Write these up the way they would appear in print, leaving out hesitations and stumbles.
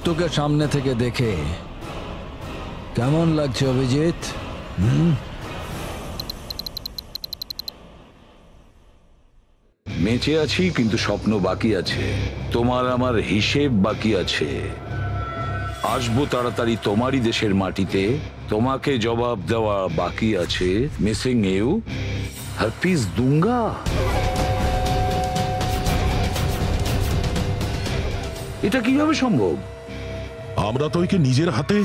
তোকে সামনে থেকে দেখে কেমন লাগছে অভিজিৎ? বেঁচে আছি, কিন্তু স্বপ্ন বাকি আছে। তোমার আমার হিসেব বাকি আছে। আসবো তাড়াতাড়ি তোমারই দেশের মাটিতে, তোমাকে জবাব দেওয়া বাকি আছে। Missing you, Har piece দুঙ্গা। এটা কিভাবে সম্ভব? আমরা তো ওকে নিজের হাতে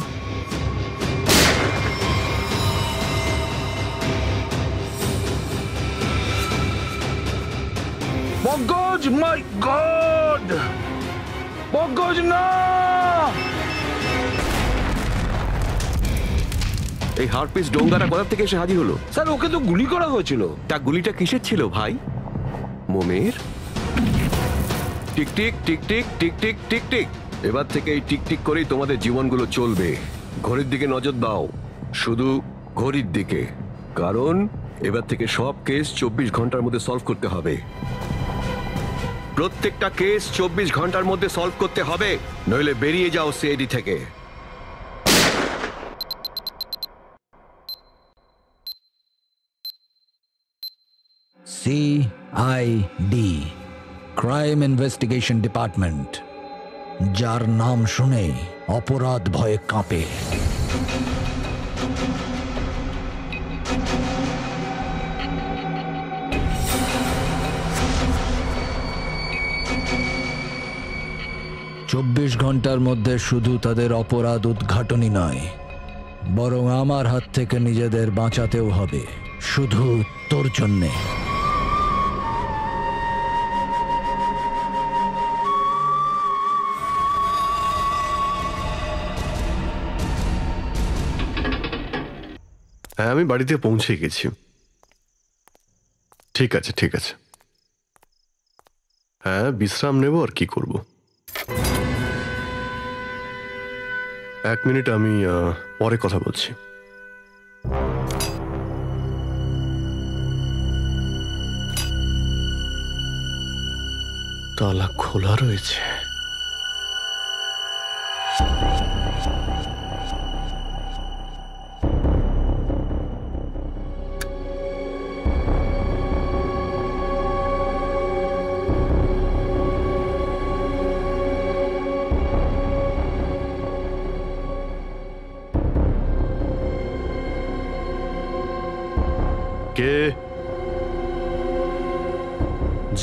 পঙ্কজ, মাই গড! পঙ্কজ না! এই হারপিস ডোঙ্গারা কোথা থেকে এসে হাজির হলো? স্যার, ওকে তো গুলি করা হয়েছিল। তা গুলিটা কিসের ছিল ভাই? মোমের? Tick tick tick tick tick tick tick tick. এবার থেকে এই টিক টিক করেই তোমাদের জীবনগুলো চলবে। ঘড়ির দিকে নজর দাও, শুধু ঘড়ির দিকে। কারণ এবার থেকে সব কেস 24 ঘন্টার মধ্যে সলভ করতে হবে। প্রত্যেকটা কেস 24 ঘন্টার মধ্যে সলভ করতে হবে, নইলে বেরিয়ে যাও সিআইডি থেকে। CID, ক্রাইম ইনভেস্টিগেশন ডিপার্টমেন্ট, যার নাম শুনে অপরাধ ভয়ে কাঁপে। চব্বিশ ঘন্টার মধ্যে শুধু তাদের অপরাধ উদ্ঘাটনই নয়, বরং আমার হাত থেকে নিজেদের বাঁচাতেও হবে, শুধু তোর জন্যে। হ্যাঁ, আমি বাড়িতে পৌঁছে গেছি। ঠিক আছে, ঠিক আছে। হ্যাঁ, বিশ্রাম নেব, আর কি করব। 1 মিনিট, আমি পরে কথা বলছি। তালা খোলা রয়েছে। কে?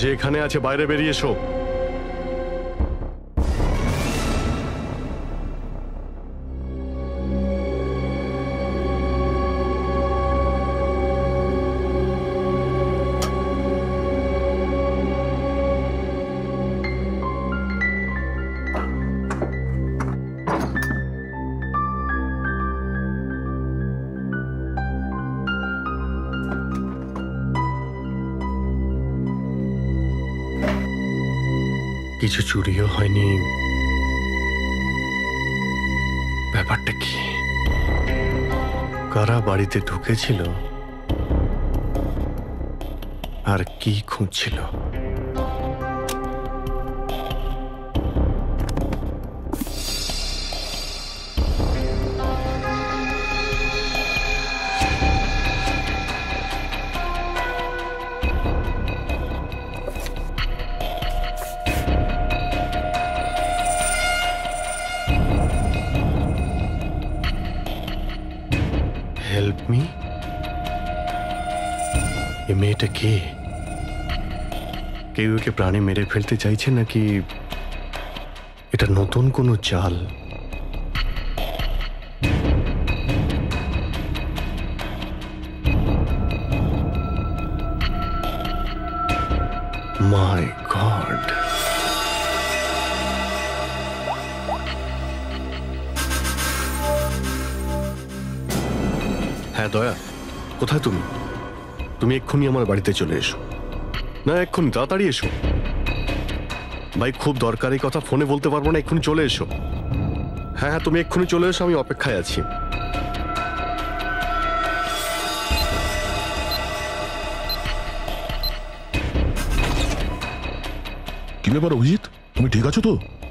যেখানে আছে বাইরে বেরিয়ে এসো। কিছু চুরিও হয়নি। ব্যাপারটা কি? কারা বাড়িতে ঢুকেছিল আর কি খুঁজছিল? Help me? এ মেয়েটা কে? কেউ একে প্রাণে মেরে ফেলতে চাইছে নাকি এটা নতুন কোনো চাল? মাই গড! হ্যাঁ দয়া, কোথায় তুমি? তুমি এক্ষুনি আমার বাড়িতে চলে এসো। না, এক্ষুনি তাড়াতাড়ি এসো ভাই, খুব দরকারি কথা ফোনে বলতে পারবো না, এক্ষুনি চলে এসো। হ্যাঁ হ্যাঁ, তুমি এক্ষুনি চলে এসো, আমি অপেক্ষায় আছি। কি ব্যাপার অভিজিৎ, তুমি ঠিক আছো তো?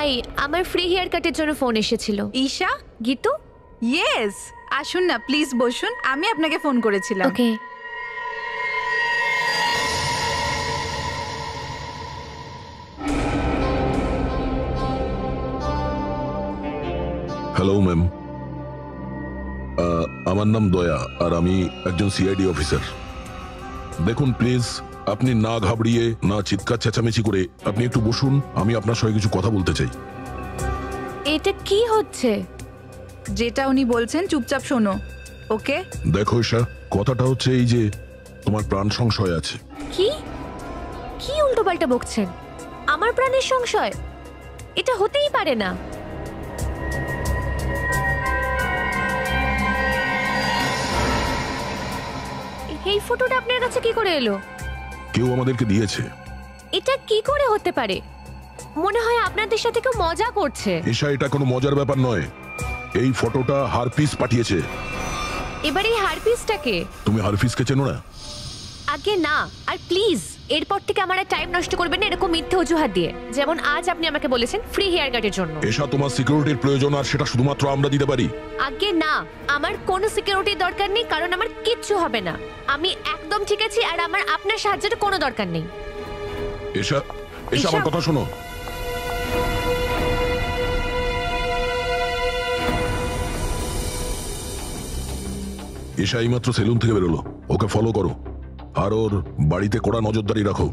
হাই, আমার ফ্রি হেয়ার কাটের জন্য ফোন এসেছিল। ঈশা? গীতু? ইয়েস, আসুন না প্লিজ, বসুন। আমি আপনাকে ফোন করেছিলাম। ওকে। হ্যালো ম্যাম, আমার নাম দয়া আর আমি একজন সিআইডি অফিসার। দেখুন প্লিজ, আপনি না ঘাবড়িয়ে না চিৎকার চেঁচামেচি করে আপনি একটু বসুন, আমি আপনার সঙ্গে কিছু কথা বলতে চাই। এটা কি হচ্ছে? যেটা উনি বলছেন চুপচাপ শোনো, ওকে? দেখো ঈশা, কথাটা হচ্ছে এই যে তোমার প্রাণ সংশয় আছে। কি কি উল্টোপাল্টা বকছেন? আমার প্রাণের সংশয়? এটা হতেই পারে না। এই ফটোটা আপনার কাছে কি করে এলো? কেউ আমাদেরকে দিয়েছে। এটা কি করে হতে পারে? মনে হয় আপনাদের সাথে কেউ মজা করছে। ঈশা, এটা কোনো মজার ব্যাপার নয়। এই ফটোটা হারপিস পাঠিয়েছে। এবার এই হারপিসটাকে? তুমি হারপিসকে চেনো না? আগে না। আর প্লিজ এরপর থেকে আমার টাইম নষ্ট করবেন না এরকম মিথ্যে অজুহাত দিয়ে। যেমন আজ আপনি আমাকে বলেছেন ফ্রি হেয়ার কাটের জন্য। ঈশা, তোমার সিকিউরিটির প্রয়োজন আর সেটা শুধুমাত্র আমরা দিতে পারি। আগে না, আমার কোনো সিকিউরিটির দরকার নেই, কারণ আমার কিচ্ছু হবে না। আমি একদম ঠিক আছি আর আমার আপনার সাহায্যের কোনো দরকার নেই। ঈশা, ঈশা আমার কথা শোনো। ঈশা এইমাত্র সেলুন থেকে বেরোলো, ওকে ফলো করো আর ওর বাড়িতে কড়া নজরদারি রাখো।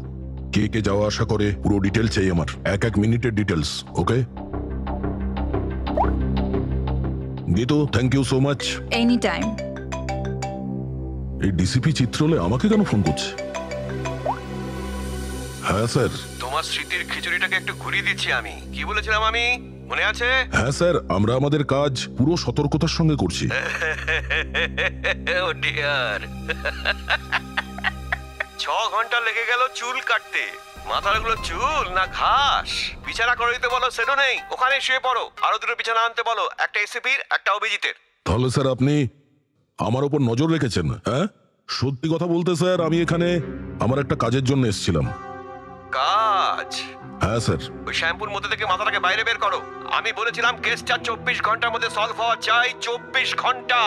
কে কে যাওয়া আসা করে পুরো ডিটেলস চাই আমার, এক এক মিনিটের details, okay? Gitu, thank you so much. Any time. এই ডিসিপি চিত্রলে আমাকে কেন ফোন করছে? হ্যাঁ স্যার। তোমার স্মৃতির খিচুড়িটাকে একটু ঘুরিয়ে দিচ্ছি আমি। কি বলেছিলাম আমি, মনে আছে? হ্যাঁ স্যার, আমরা আমাদের কাজ পুরো সতর্কতার সঙ্গে করছি। ও ডিয়ার, 6 ঘন্টা লেগে গেল চুল কাটতে। মাথাগুলো চুল না ঘাস? বিছানা করে দিতে বলো, সেটা নেই, ওখানে শুয়ে পড়ো। আরো দুটো বিছানা আনতে বলো, একটা এসিপির একটা অভিজিতের। তাহলে স্যার আপনি আমার উপর নজর রেখেছেন? হ্যাঁ, সত্যি কথা বলতে স্যার, আমি এখানে আমার একটা কাজের জন্য এসেছিলাম। কাজ? হ্যাঁ স্যার। ওই শ্যাম্পুর মধ্যে থেকে মাথাটাকে বাইরে বের করো। আমি বলেছিলাম কেসটা 24 ঘন্টার মধ্যে সলভ হওয়া চাই। 24 ঘন্টা।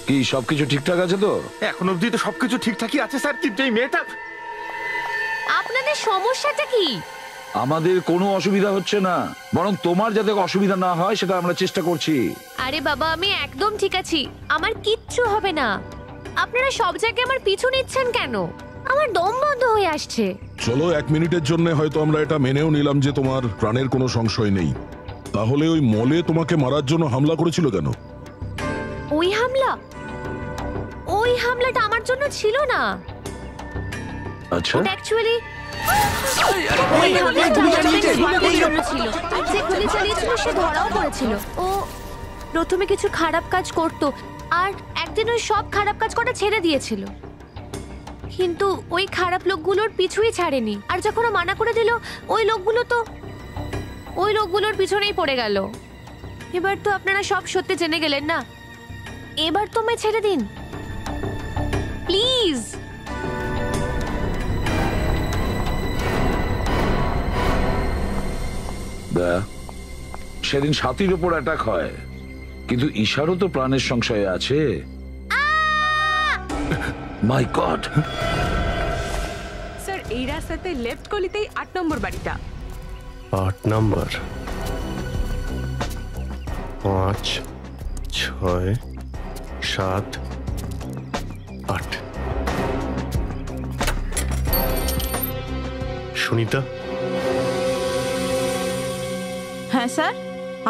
কি সবকিছু ঠিকঠাক আছে তো? এখন অবধি তো সবকিছু ঠিকঠাকই আছে স্যার, কিন্তু এই মেয়েটা। আপনাদের সমস্যাটা কি? আমাদের কোনো অসুবিধা হচ্ছে না, বরং তোমার যাতে অসুবিধা না হয় সেটা আমরা চেষ্টা করছি। আরে বাবা, আমি একদম ঠিক আছি, আমার কিচ্ছু হবে না। আপনারা সব জায়গায় আমার পিছু নিচ্ছেন কেন? আমার দম বন্ধ হয়ে আসছে। চলো, 1 মিনিটের জন্য হয়তো আমরা এটা মেনেও নিলাম যে তোমার প্রাণের কোনো সংশয় নেই। তাহলে ওই মলে তোমাকে মারার জন্য হামলা করেছিল কেন? ওই হামলা? ওই হামলাটা আমার জন্য ছিল না। আচ্ছা, ওটা অ্যাকচুয়ালি ওই হামলাটা আমার জন্য ছিল। যে গুলি চালিয়েছিল সে ধরাও পড়েছিল। ও প্রথমে কিছু খারাপ কাজ করত আর একদিন ওই সব খারাপ কাজ করা ছেড়ে দিয়েছিল, কিন্তু ওই খারাপ লোকগুলোর পিছুই ছাড়েনি। আর যখন ও মানা করে দিল, ওই লোকগুলোর পিছনেই পড়ে গেল। এবার তো আপনারা সব সত্যি জেনে গেলেন না। এবার তো আমায় ছেড়ে দিন প্লিজ। সেদিন সাথীর উপর অ্যাটাক হয়, কিন্তু ঈশারও তো প্রাণের সংশয় আছে। মাই গড! স্যার, এই রাস্তাতে লেফট গলিতেই 8 নম্বর বাড়িটা। 8 নম্বর, 5, 6, 7, 8। সুনিতা? হ্যাঁ স্যার,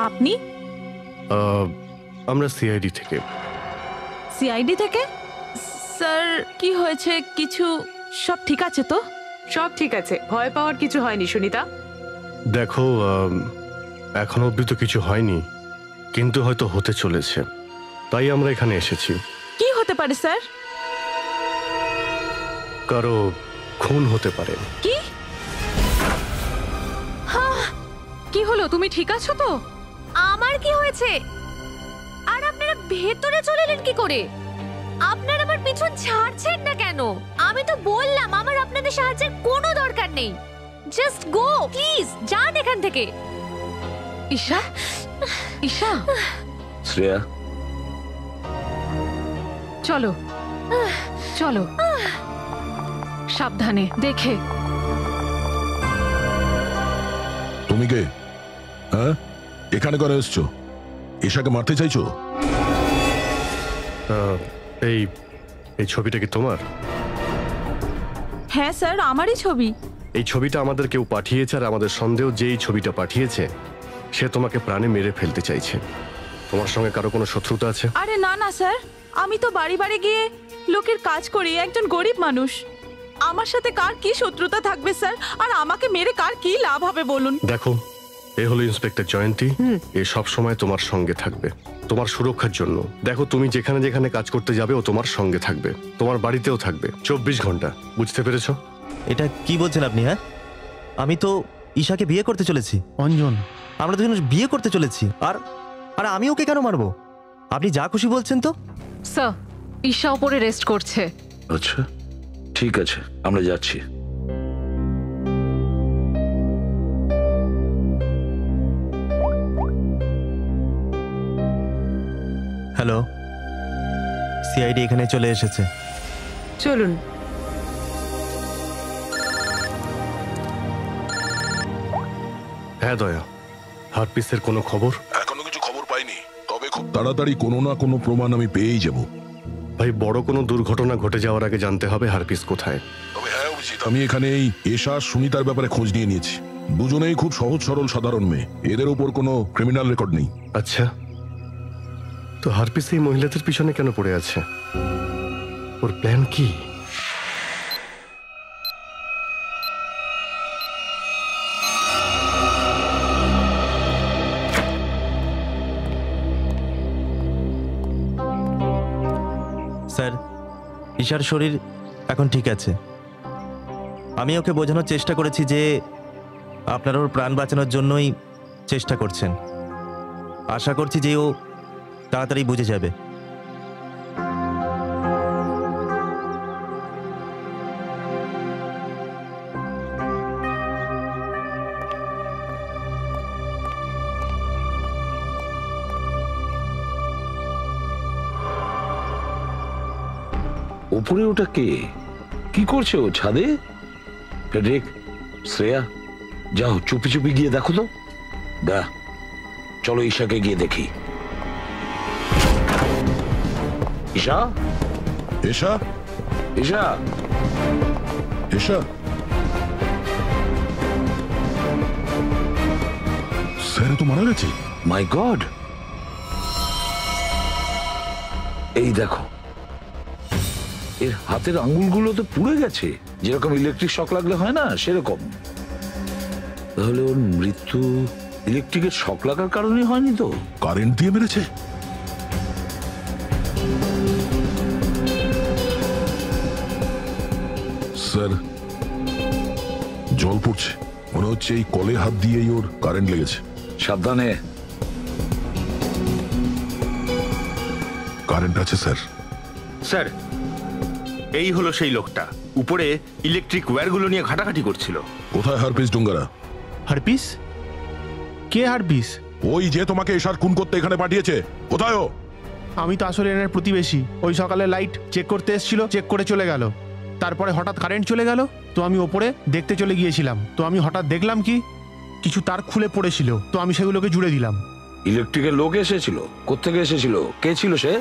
আপনি? আমরা সিআইডি থেকে। সিআইডি থেকে? স্যার, কি হয়েছে? কিছু সব ঠিক আছে তো? সব ঠিক আছে, ভয় পাওয়ার কিছু হয়নি সুনিতা। দেখো, এখনো অব্দি তো কিছু হয়নি, কিন্তু হয়তো হতে চলেছে, তাই আমরা এখানে এসেছি। কি হতে পারে স্যার? কারো খুন হতে পারে। কি? কি হলো, তুমি ঠিক আছো তো? আমার কি হয়েছে? আর আপনারা ভেতরে চলে এলেন কি করে? আপনারা আমার পিছন ছাড়ছেন না কেন? আমি তো বললাম আমার আপনাদের সাহায্যের কোনো দরকার নেই। জাস্ট গো প্লিজ, যান এখান থেকে। ঈশা, ঈশা, শ্রেয়া, চলো চলো, সাবধানে দেখে। তুমি কে? হ্যাঁ, এখানে করে এসছো? ঈশাকে মারতে চাইছো? এই এই ছবিটা কি তোমার? হ্যাঁ স্যার, আমারই ছবি। এই ছবিটা আমাদের কেউ পাঠিয়েছে, আর আমাদের সন্দেহ যে এই ছবিটা পাঠিয়েছে সে তোমাকে প্রাণে মেরে ফেলতে চাইছে। তোমার সঙ্গে কারো কোনো শত্রুতা আছে? আরে না না স্যার, আমি তো বাড়ি বাড়ি গিয়ে লোকের কাজ করি, একজন গরিব মানুষ। আমার সাথে কার কি শত্রুতা থাকবে স্যার? আর আমাকে মেরে কার কি লাভ হবে বলুন? দেখো, এ হলো ইন্সপেক্টর জয়ন্তী। এ সব সময় তোমার সঙ্গে থাকবে, তোমার সুরক্ষার জন্য। দেখো, তুমি যেখানে যেখানে কাজ করতে যাবে ও তোমার সঙ্গে থাকবে, তোমার বাড়িতেও থাকবে 24 ঘন্টা। বুঝতে পেরেছো? এটা কি বলছেন আপনি? হ্যাঁ, আমি তো ঈশাকে বিয়ে করতে চলেছি। অঞ্জন, আমরা দুজন বিয়ে করতে চলেছি। আর আর আমি ওকে কেন মারবো? আপনি যা খুশি বলছেন তো। স্যার, ঈশা উপরে রেস্ট করছে। আচ্ছা ঠিক আছে, আমরা যাচ্ছি। হ্যালো, সিআইডি এখানে চলে এসেছে। চলুন। হ্যাঁ দয়া, হারপিসের কোনো খবর? এখনো কিছু খবর পাইনি, তবে খুব তাড়াতাড়ি কোনো না কোনো প্রমাণ আমি পেয়েই যাব। ভাই, বড় কোনো দুর্ঘটনা ঘটে যাওয়ার আগে জানতে হবে হারপিস কোথায়। তবে হ্যাঁ অভিজিৎ, আমি এখানে এই এশা সুনিতার ব্যাপারে খোঁজ নিয়ে নিয়েছি। দুজনেই খুব সহজ সরল সাধারণ মেয়ে, এদের উপর কোনো ক্রিমিনাল রেকর্ড নেই। আচ্ছা, তো হারপিস এই মহিলাদের পিছনে কেন পড়ে আছে? ওর প্ল্যান কি? স্যার, ঈশার শরীর এখন ঠিক আছে। আমি ওকে বোঝানোর চেষ্টা করেছি যে আপনারা ওর প্রাণ বাঁচানোর জন্যই চেষ্টা করছেন। আশা করছি যে ও তাড়াতাড়ি বুঝে যাবে। উপরে ওটা কে? কি করছে ও ছাদে? ফ্রেডরিক, শ্রেয়া, যাও চুপি চুপি গিয়ে দেখো তো। চলো ঈশাকে গিয়ে দেখি। ঈশা, এশা, ঈশা, এশা, স্যার তো মারা গেছে। মাই গড, এই দেখো, এর হাতের আঙ্গুলগুলো তো পুড়ে গেছে, যেরকম ইলেকট্রিক শক লাগলে হয় না সেরকম। তাহলে ওর মৃত্যু ইলেকট্রিকের শক লাগার কারণে হয়নি তো? কারেন্ট দিয়ে মেরেছে। স্যার, জল পড়ছে, মনে হচ্ছে এই কলে হাত দিয়েই ওর কারেন্ট লেগেছে। সাবধানে। কারেন্ট আছে স্যার। স্যার, এই হলো সেই লোকটা, উপরে ইলেকট্রিক ওয়্যারগুলো নিয়ে ঘাটাঘাটি করছিল। কোথায় হারপিস ডুঙ্গারা? হারপিস? কে হারপিস? ওই যে তোমাকে এশার খুন করতে এখানে পাঠিয়েছে, কোথায় ও? আমি তো আসলে এনার প্রতিবেশী। ওই সকালে লাইট চেক করতে এসেছিল, চেক করে চলে গেল। তারপরে হঠাৎ কারেন্ট চলে গেল, তো আমি ওপরে দেখতে চলে গিয়েছিলাম। তো আমি হঠাৎ দেখলাম কি কিছু তার খুলে পড়েছিল, তো আমি সেগুলোকে জুড়ে দিলাম। ইলেকট্রিকের লোক এসেছিল? কোত্থেকে এসেছিল? কে ছিল সে?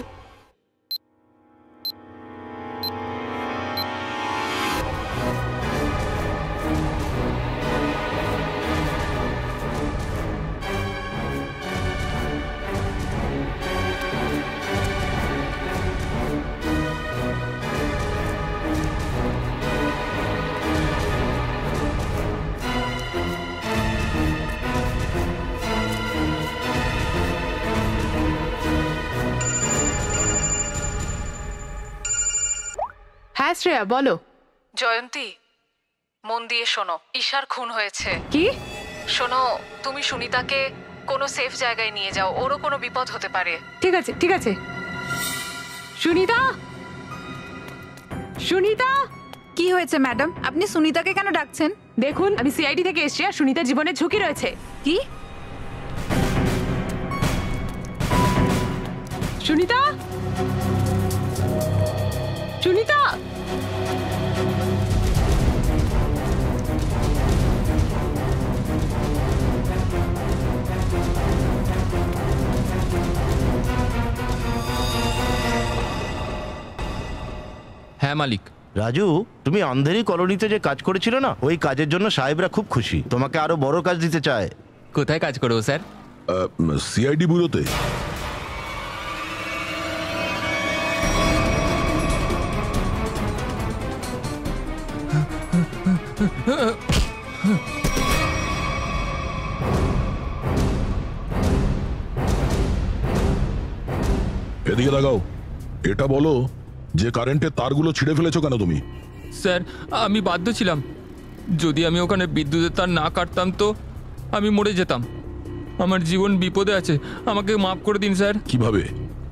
হ্যাঁ শ্রেয়া বলো। জয়ন্তী, মন দিয়ে শোনো, ঈশার খুন হয়েছে। কি? শোনো, তুমি সুনিতাকে কোনো সেফ জায়গায় নিয়ে যাও, ওরও কোনো বিপদ হতে পারে। ঠিক আছে ঠিক আছে। সুনিতা, সুনিতা। কি হয়েছে ম্যাডাম? আপনি সুনিতাকে কেন ডাকছেন? দেখুন, আমি সিআইডি থেকে এসেছি আর সুনিতার জীবনের ঝুঁকি রয়েছে। কি? সুনিতা, সুনিতা। হ্যাঁ মালিক। রাজু, তুমি আন্ধেরি কলোনিতে যে কাজ করেছিল না, ওই কাজের জন্য সাহেবরা খুব খুশি, তোমাকে আরো বড় কাজ দিতে চায়। কোথায় কাজ করবো স্যার? সিআইডি ব্যুরোতে। এদিকে লাগাও। এটা বলো যে কারেন্টের তারগুলো ছিঁড়ে ফেলেছো কেন তুমি? স্যার, আমি বাধ্য ছিলাম। যদি আমি ওখানে বিদ্যুতের তার না কাটতাম তো আমি মরে যেতাম। আমার জীবন বিপদে আছে, আমাকে মাফ করে দিন স্যার। কিভাবে?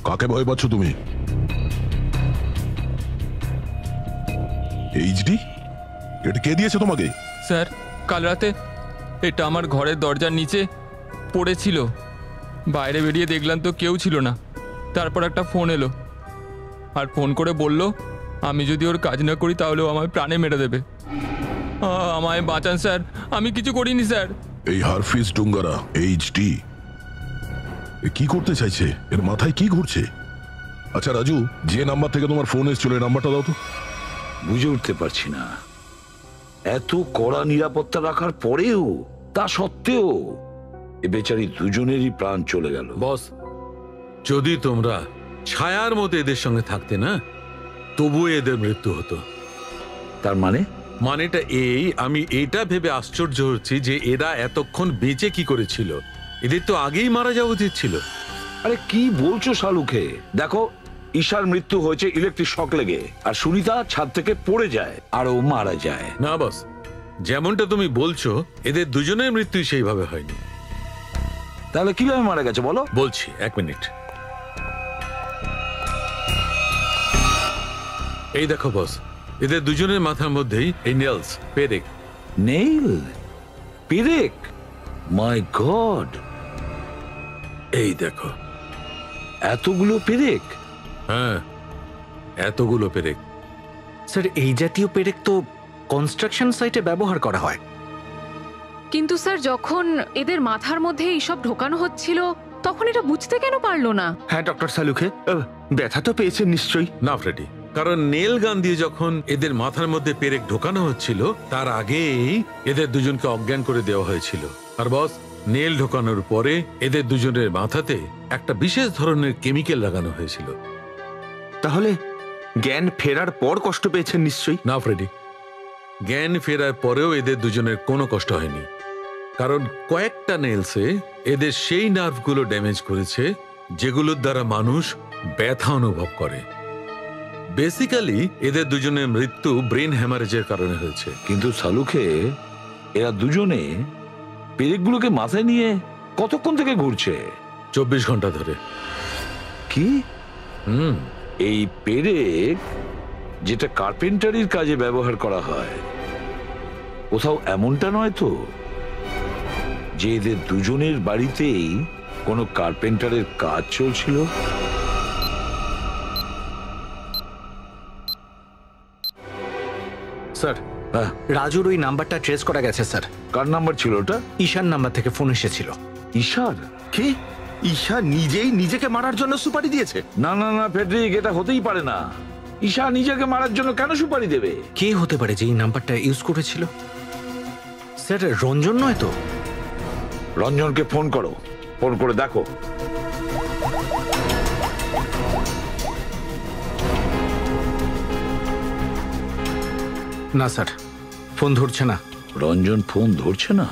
কাকে ভয় পাচ্ছ তুমি? এইচডি? এটা কে দিয়েছে তোমাকে? স্যার, কাল রাতে এটা আমার ঘরের দরজার নিচে পড়েছিল। বাইরে বেরিয়ে দেখলাম তো কেউ ছিল না। তারপর একটা ফোন এলো, আর ফোন করে বলল আমি যদি ওর কাজ না করি তাহলে ও আমায় প্রাণে মেরে দেবে। আমায় বাঁচান স্যার, আমি কিছু করিনি স্যার। এই হারফিজ ডুঙ্গারা এইচডি কি করতে চাইছে? এর মাথায় কি ঘুরছে? আচ্ছা রাজু, যে নাম্বার থেকে তোমার ফোন এসেছিল এই নাম্বারটা দাও তো। বুঝে উঠতে পারছি না, এত কড়া নিরাপত্তা রাখার পরেও, তা সত্ত্বেও এ বেচারি দুজনেরই প্রাণ চলে গেল। বস, যদি তোমরা ছায়ার মতো এদের সঙ্গে থাকতে না, তবুও এদের মৃত্যু হতো। তার মানে? মানেটা এই, আমি এটা ভেবে আশ্চর্য হচ্ছি যে এরা এতক্ষণ বেঁচে কি করেছিল। এদের তো আগেই মারা যাওয়া উচিত ছিল। আরে কি বলছো শালুকে? দেখো, ঈশার মৃত্যু হয়েছে ইলেকট্রিক শক লেগে, আর সুনিতা ছাদ থেকে পড়ে যায় আর ও মারা যায়। না বস, যেমনটা তুমি বলছো এদের দুজনের মৃত্যু সেইভাবে হয়নি। তাহলে কিভাবে মারা গেছে বলো? বলছি, এক মিনিট। এই দেখো বস, এদের দুজনের মাথার মধ্যেই এই নেলস, পেরেক। নেইল? পেরেক? মাই গড! এই দেখো, এতগুলো পেরেক? হ্যাঁ, এতগুলো পেরেক। স্যার, এই জাতীয় পেরেক তো কনস্ট্রাকশন সাইটে ব্যবহার করা হয়। কিন্তু স্যার, যখন এদের মাথার মধ্যে এইসব ঢোকানো হচ্ছিল তখন এটা বুঝতে কেন পারলো না? হ্যাঁ ডক্টর সালুকে, ব্যথা তো পেয়েছেন নিশ্চয়ই। না ফ্রেডি, কারণ নেল গান দিয়ে যখন এদের মাথার মধ্যে পেরেক ঢোকানো হচ্ছিল তার আগেই এদের দুজনকে অজ্ঞান করে দেওয়া হয়েছিল। আর বস, নেল ঢোকানোর পরে এদের দুজনের মাথাতে একটা বিশেষ ধরনের কেমিক্যাল লাগানো হয়েছিল। তাহলে জ্ঞান ফেরার পর কষ্ট পেয়েছেন নিশ্চয়ই। না ফ্রেডি, জ্ঞান ফেরার পরেও এদের দুজনের কোনো কষ্ট হয়নি, কারণ কয়েকটা নেলসে এদের সেই নার্ভগুলো ড্যামেজ করেছে যেগুলোর দ্বারা মানুষ ব্যথা অনুভব করে। বেসিক্যালি এদের দুজনের মৃত্যু ব্রেন হ্যামারেজের কারণে হয়েছে। কিন্তু সালুকে, এরা দুজনে পেরেকগুলোকে মাথায় নিয়ে কতক্ষণ থেকে ঘুরছে? 24 ঘন্টা ধরে। কি? এই পেরেক, যেটা কার্পেন্টারির কাজে ব্যবহার করা হয়, কোথাও এমনটা নয় তো যে এদের দুজনের বাড়িতেই কোনো কার্পেন্টারের কাজ চলছিল? স্যার, রাজুর ওই নাম্বারটা ট্রেস করা গেছে স্যার। কার নাম্বার ছিল ওটা? ঈশার নাম্বার থেকে ফোন এসেছিল। ঈশার? কি? ঈশা নিজেই নিজেকে মারার জন্য সুপারি দিয়েছে? না না না ফেডরিক, এটা হতেই পারে না। ঈশা নিজেকে মারার জন্য কেন সুপারি দেবে? কে হতে পারে যে এই নাম্বারটা ইউজ করেছিল? স্যার, রঞ্জন নয় তো? রঞ্জনকে ফোন করো, ফোন করে দেখো। না স্যার, ফোন ধরছে না। রঞ্জন ফোন ধরছে না?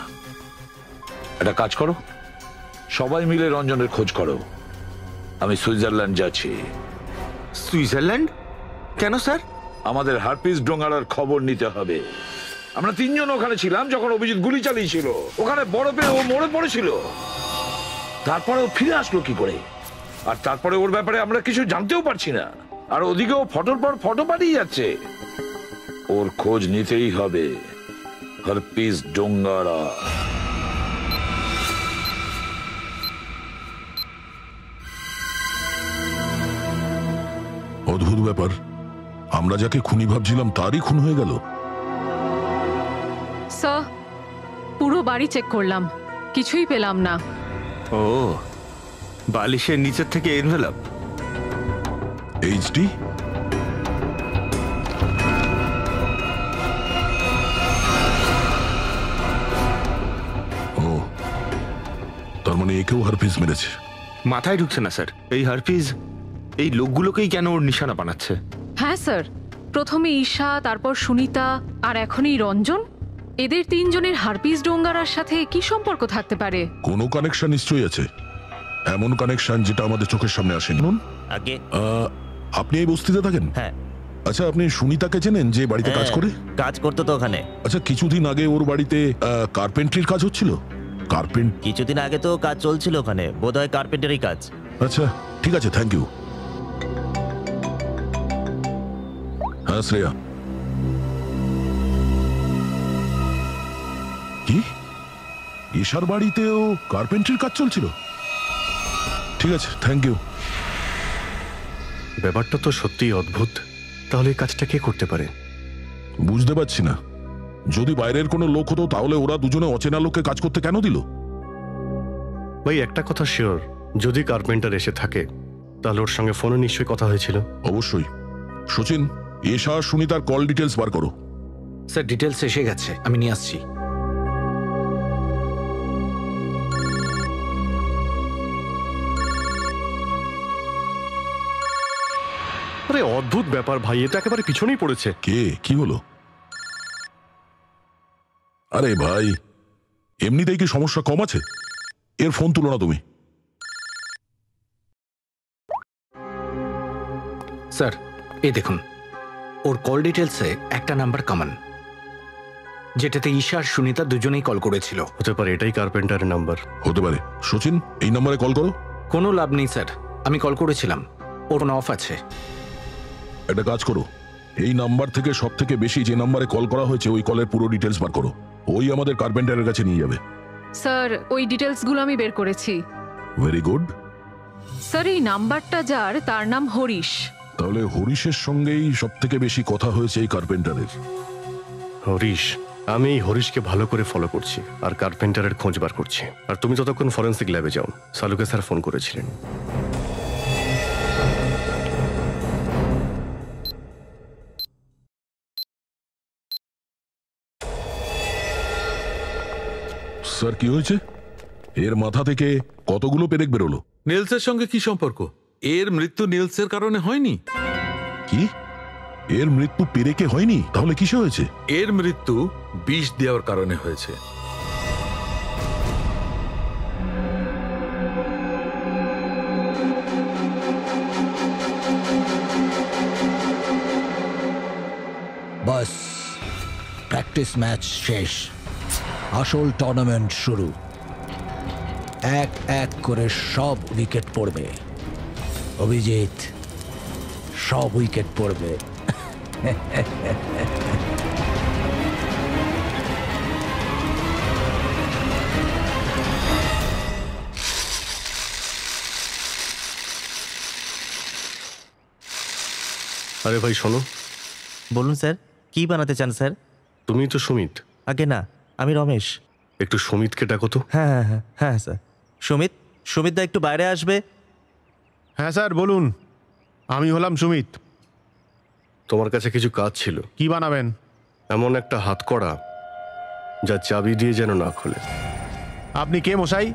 একটা কাজ করো, সবাই মিলে রঞ্জনের খোঁজ করো। আমি সুইজারল্যান্ড যাচ্ছি। সুইজারল্যান্ড? কেন স্যার? আমাদের হারপিস ডোঙ্গারার খবর নিতে হবে। আমরা তিনজন ওখানে ছিলাম যখন অভিজিৎ গুলি চালিয়েছিল। ওখানে বরফে ও মরে পড়েছিল। তারপরে ও ফিরে আসলো কি করে? আর তারপরে ওর ব্যাপারে আমরা কিছু জানতেও পারছি না। আর ওদিকে ও ফটোর পর ফটো পাঠিয়ে যাচ্ছে। ওর খোঁজ নিতেই হবে। হারপিস ডোঙ্গারা। অদ্ভুত ব্যাপার, আমরা যাকে খুনি ভাবছিলাম তারই খুন হয়ে গেল। স্যার, পুরো বাড়ি চেক করলাম, কিছুই পেলাম না। ও, বালিশের নিচের থেকে এনভেলপ। এইচডি ও, তার মানে একেও হারপিস মেরেছে। মাথায় ঢুকছে না স্যার, এই হারপিস এই লোকগুলোকেই কেন ওর নিশানা বানাচ্ছে? হ্যাঁ স্যার, প্রথমে ঈশা, তারপর সুনিতা, আর এখন এই রঞ্জন। এদের তিনজনের হারপিস ডোঙ্গারার সাথে কি সম্পর্ক থাকতে পারে? কোনো কানেকশন নিশ্চয়ই আছে, এমন কানেকশন যেটা আমাদের চোখের সামনে আসেনি। আগে আপনি এই বস্তিতে থাকেন? হ্যাঁ। আচ্ছা, আপনি সুনিতাকে চেনেন যে বাড়িতে কাজ করে? কাজ করতো তো ওখানে। আচ্ছা, কিছুদিন আগে ওর বাড়িতে কার্পেন্ট্রির কাজ হচ্ছিল। কিছুদিন আগে তো কাজ চলছিল ওখানে, বোধহয় কার্পেন্টারি কাজ। আচ্ছা ঠিক আছে, থ্যাংক ইউ। হ্যাঁ শ্রেয়া, কি ঈশার বাড়িতেও কার্পেন্ট্রির কাজ চলছিল? ঠিক আছে, থ্যাংক ইউ। ব্যাপারটা তো সত্যিই অদ্ভুত। তাহলে এই কাজটা কে করতে পারে? বুঝতে পারছি না। যদি বাইরের কোনো লোক হতো তাহলে ওরা দুজনে অচেনা লোককে কাজ করতে কেন দিল? ভাই, একটা কথা শিওর, যদি কার্পেন্টার এসে থাকে তাহলে ওর সঙ্গে ফোনে নিশ্চয়ই কথা হয়েছিল। অবশ্যই। সচিন, এশা সুনিতার কল ডিটেলস বার করো। স্যার, ডিটেলস এসে গেছে, আমি নিয়ে আসছি। আরে অদ্ভুত ব্যাপার ভাই, এটা একেবারে পিছনেই পড়েছে। কে? কি হলো? আরে ভাই, এমনিতেই কি সমস্যা কম আছে? এর ফোন তুলো না তুমি। স্যার, এই দেখুন, ওর কল ডিটেলসে একটা নাম্বার কমন, যেটাতে ঈশা আর সুনিতা দুজনেই কল করেছিল। হতে পারে এটাই কার্পেন্টারের নাম্বার। হতে পারে। সচিন, এই নাম্বারে কল করো। কোনো লাভ নেই স্যার, আমি কল করেছিলাম, ওর কোনো অফ আছে। একটা কাজ করো, এই নাম্বার থেকে সব থেকে বেশি যে নাম্বারে কল করা হয়েছে ওই কলের পুরো ডিটেলস বার করো। ওই আমাদের কার্পেন্টারের কাছে নিয়ে যাবে। স্যার, ওই ডিটেলসগুলো আমি বের করেছি। Very good. স্যার, এই নাম্বারটা যার, তার নাম হরিশ। তাহলে হরিশের সঙ্গেই সব থেকে বেশি কথা হয়েছে এই কার্পেন্টারের। হরিশ, আমি এই হরিশকে ভালো করে ফলো করছি আর কার্পেন্টারের খোঁজ বার করছি। আর তুমি ততক্ষণ ফরেন্সিক ল্যাবে যাও। সালুকে স্যার ফোন করেছিলেন। স্যার, কি হয়েছে? এর মাথা থেকে কতগুলো পেরেক বেরোলো? নেলসের সঙ্গে কি সম্পর্ক? এর মৃত্যু নেলসের কারণে হয়নি। কি? এর মৃত্যু পেরেকে হয়নি? তাহলে কিসে হয়েছে? এর মৃত্যু বিষ দেওয়ার কারণে হয়েছে। বাস, প্র্যাকটিস ম্যাচ শেষ, আসল টুর্নামেন্ট শুরু। এক এক করে সব উইকেট পড়বে। অভিজিৎ, সব উইকেট পড়বে। আরে ভাই শোনো। বলুন স্যার, কি বানাতে চান স্যার? তুমি তো সুমিত। আগে না, আমি রমেশ। একটু সুমিতকে ডাকো তো। হ্যাঁ হ্যাঁ হ্যাঁ হ্যাঁ স্যার। সুমিত, সুমিত দা একটু বাইরে আসবে। হ্যাঁ স্যার, বলুন। আমি হলাম সুমিত। তোমার কাছে কিছু কাজ ছিল। কি বানাবেন? এমন একটা হাতকড়া যা চাবি দিয়ে যেন না খোলে। আপনি কে মশাই?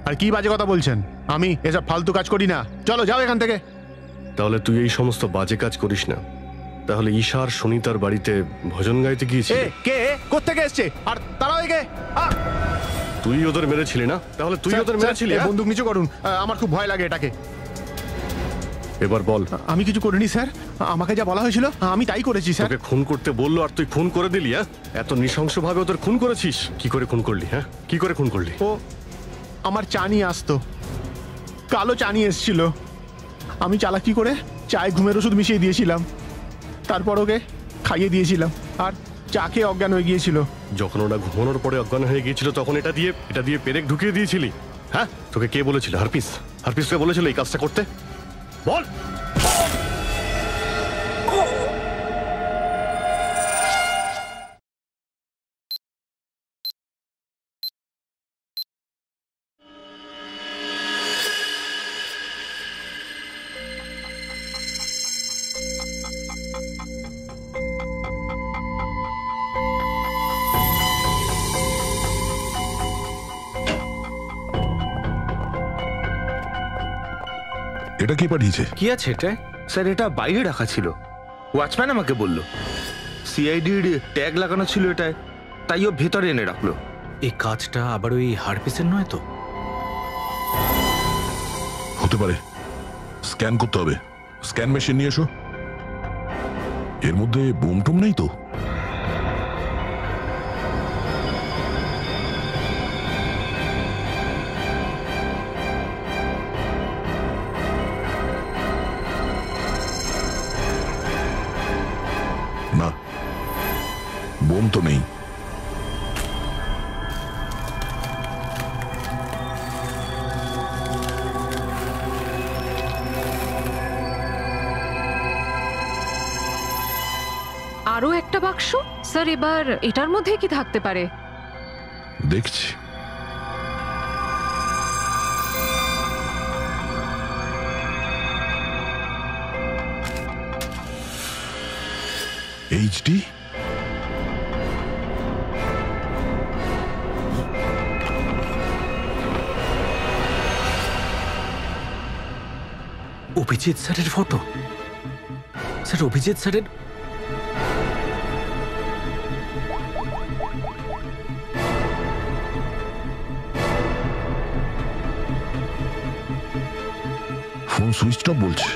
আর কি বাজে কথা বলছেন? আমি এসব ফালতু কাজ করি না। চলো যাও এখান থেকে। তাহলে তুই এই সমস্ত বাজে কাজ করিস না। তাহলে ঈশা আর সুনিতার বাড়িতে ভজন গাইতে গিয়েছিলি? কে? কোত্থেকে এসছে? আর তারাও একে? তুই ওদের মেরেছিলি না? তাহলে তুই ওদের মেরেছিলি? বন্দুক নিচু করুন, আমার খুব ভয় লাগে এটাকে। এবার বল। আমি কিছু করিনি স্যার। আমাকে যা বলা হয়েছিল আমি তাই করেছি স্যার। তোকে খুন করতে বললো আর তুই খুন করে দিলি? হ্যাঁ, এত নৃশংসভাবে ওদের খুন করেছিস? কি করে খুন করলি? হ্যাঁ, কি করে খুন করলি? ও আমার চা নিয়ে আসতো, কালো চা নিয়ে এসেছিল। আমি চালাকি করে চায়ে ঘুমের ওষুধ মিশিয়ে দিয়েছিলাম, তারপর ওকে খাইয়ে দিয়েছিলাম আর চা খেয়ে অজ্ঞান হয়ে গিয়েছিল। যখন ওরা ঘুমানোর পরে অজ্ঞান হয়ে গিয়েছিল তখন এটা দিয়ে পেরেক ঢুকিয়ে দিয়েছিলি? হ্যাঁ, তোকে কে বলেছিল? হারপিসকে বলেছিল এই কাজটা করতে? বল। এটা কে পাঠিয়েছে? কি আছে এটা? স্যার এটা বাইরে রাখা ছিল, ওয়াচম্যান আমাকে বললো। সিআইডির ট্যাগ লাগানো ছিল এটায়, তাই ও ভেতরে এনে রাখলো। এই কাজটা আবার ওই হারপিসের নয় তো? হতে পারে। স্ক্যান করতে হবে। স্ক্যান মেশিন নিয়ে এসো। এর মধ্যে বোম টুম নেই তো? না, বোম তো নেই। আরো একটা বাক্স? স্যার এবার এটার মধ্যে কি থাকতে পারে? দেখছি। এইচডি? অভিজিৎ স্যারের ফটো। স্যার অভিজিৎ স্যারের ফোন সুইচ অফ বলছে।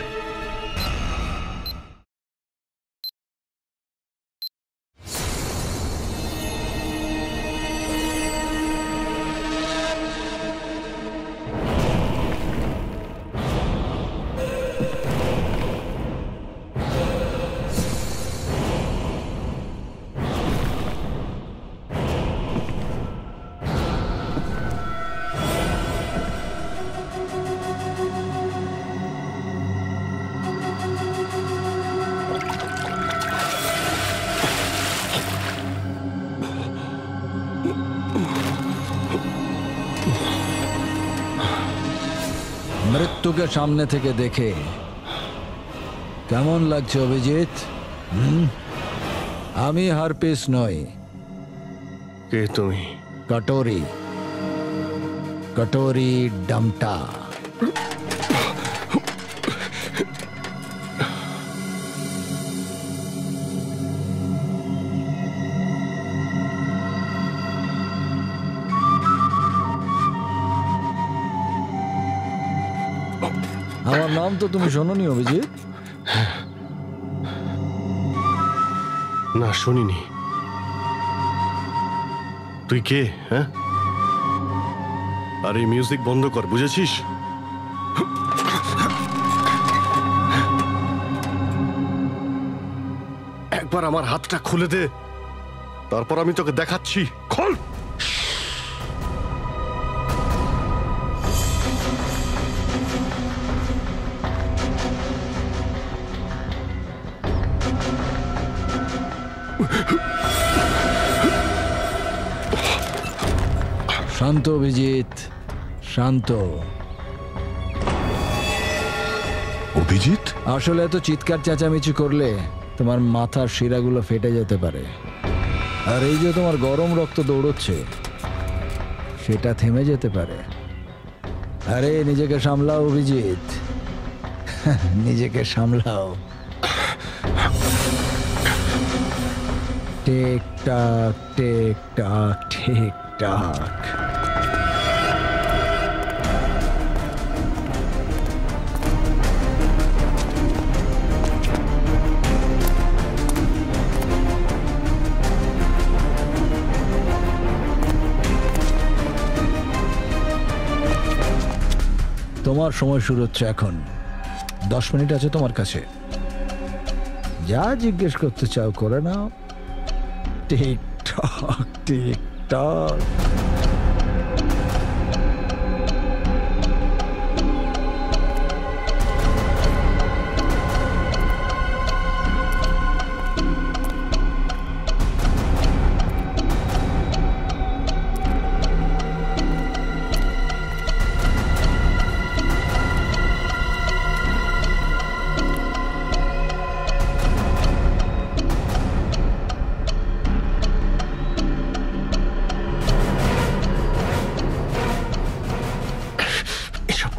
মৃত্যুকে সামনে থেকে দেখে কেমন লাগছে অভিজিৎ? আমি হারপিস নই। কে তুমি? কটোরি ডামটা। আমার নাম তো তুমি শোনোনি অভিজিৎ? না, শুনিনি। তুই কে? হ্যাঁ, আর এই মিউজিক বন্ধ কর, বুঝেছিস? একবার আমার হাতটা খুলে দে, তারপর আমি তোকে দেখাচ্ছি। খোল। শান্ত অভিজিৎ, শান্ত। অভিজিৎ, আসলে এত চিৎকার চেঁচামেচি করলে তোমার মাথার শিরাগুলো ফেটে যেতে পারে, আর এই যে তোমার গরম রক্ত দৌড়চ্ছে সেটা থেমে যেতে পারে। আরে নিজেকে সামলাও অভিজিৎ, নিজেকে সামলাও। টেক টাক টেক টাক টেক টাক। তোমার সময় শুরু হচ্ছে এখন। 10 মিনিট আছে তোমার কাছে, যা জিজ্ঞেস করতে চাও করে নাও। TikTok TikTok.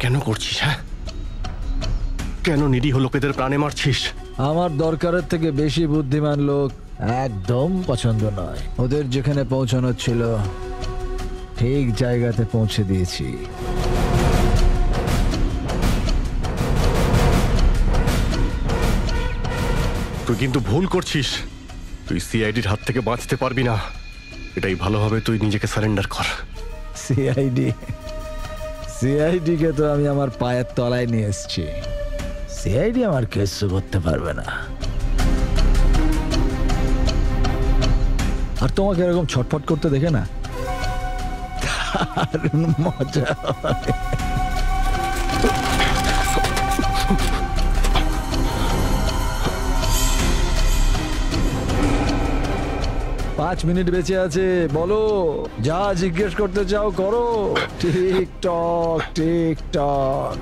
কেন করছিস? হ্যাঁ, কেন নিরীহ লোকেদের প্রাণে মারছিস? আমার দরকারের থেকে বেশি বুদ্ধিমান লোক একদম পছন্দ নয়। ওদের যেখানে পৌঁছানোর ছিল ঠিক জায়গাতে পৌঁছে দিয়েছি। তুই কিন্তু ভুল করছিস। তুই সিআইডির হাত থেকে বাঁচতে পারবি না। এটাই ভালো হবে, তুই নিজেকে সারেন্ডার কর। সিআইডি কে তো আমি আমার পায়ের তলায় নিয়ে এসেছি। সিআইডি আমার কিছু করতে পারবে না। আর তোমাকে এরকম ছটফট করতে দেখে না দারুণ মজা হয়। 5 মিনিট বেঁচে আছে, বলো যা জিজ্ঞেস করতে চাও করো। TikTok TikTok.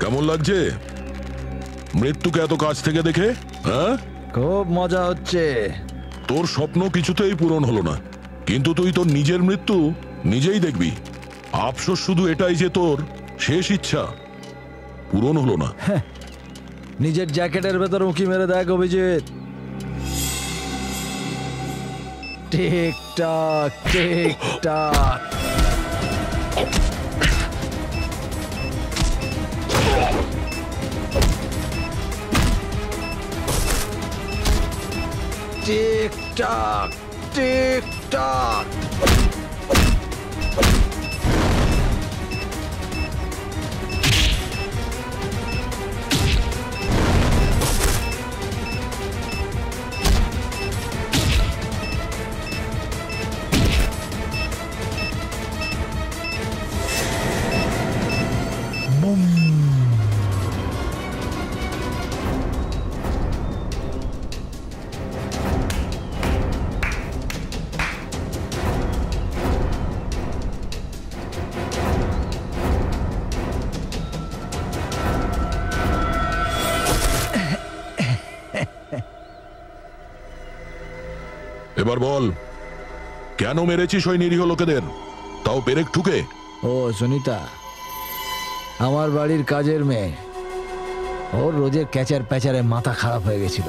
কেমন লাগছে মৃত্যুকে এত কাছ থেকে দেখে? হ্যাঁ, খুব মজা হচ্ছে। তোর স্বপ্ন কিছুতেই পূরণ হলো না, কিন্তু তুই তোর নিজের মৃত্যু নিজেই দেখবি। আফসোস শুধু এটাই যে তোর শেষ ইচ্ছা পূরণ হলো না। নিজের জ্যাকেটের ভেতর উঁকি মেরে দেখ Abhijit. TikTok TikTok. TikTok TikTok. এবার বল, কেন মেরেছিস ওই নিরীহ লোকেদের, তাও পেরেক ঠুকে? ও সুনিতা, আমার বাড়ির কাজের মেয়ে। ওর রোজের ক্যাচার প্যাচারে মাথা খারাপ হয়ে গেছিল।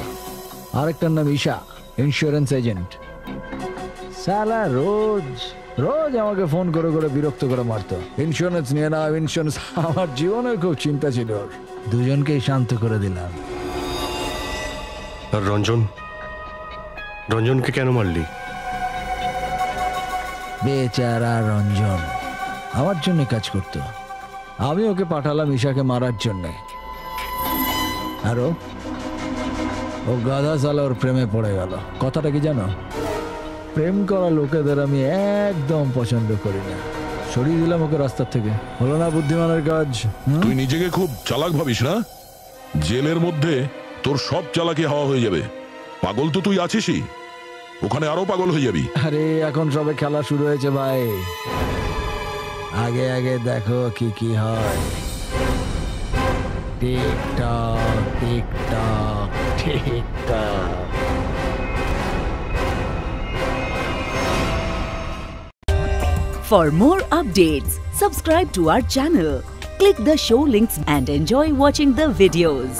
আরেকটার নাম ঈশা, ইন্স্যুরেন্স এজেন্ট। সালা রোজ রোজ আমাকে ফোন করে করে বিরক্ত করে মারতো। ইন্স্যুরেন্স নিয়ে নাও, ইন্স্যুরেন্স। আমার জীবনে খুব চিন্তা ছিল। দুজনকেই শান্ত করে দিলাম। আর রঞ্জন, রঞ্জনকে কেন মারলি? বেচারা রঞ্জন আমার জন্য কাজ করতো। আমি ওকে পাঠালাম ঈশাকে মারার জন্যে। আর ও গাধা সালা ওর প্রেমে পড়ে গেল। কথাটা কি জানো? প্রেম করা লোকেদের আমি একদম পছন্দ করি না। সরিয়ে দিলাম ওকে রাস্তার থেকে। হলো না বুদ্ধিমানের কাজ? তুই নিজেকে খুব চালাক ভাবিস না? জেলের মধ্যে তোর সব চালাকি হাওয়া হয়ে যাবে। পাগল তো তুই আছিসই, ওখানে আরো পাগল হয়ে যাবি। আরে এখন সবে খেলা শুরু হয়েছে ভাই, আগে আগে দেখো কি কি হয়। TikTok TikTok TikTok. For more updates, subscribe to our channel, click the show links and enjoy watching the videos.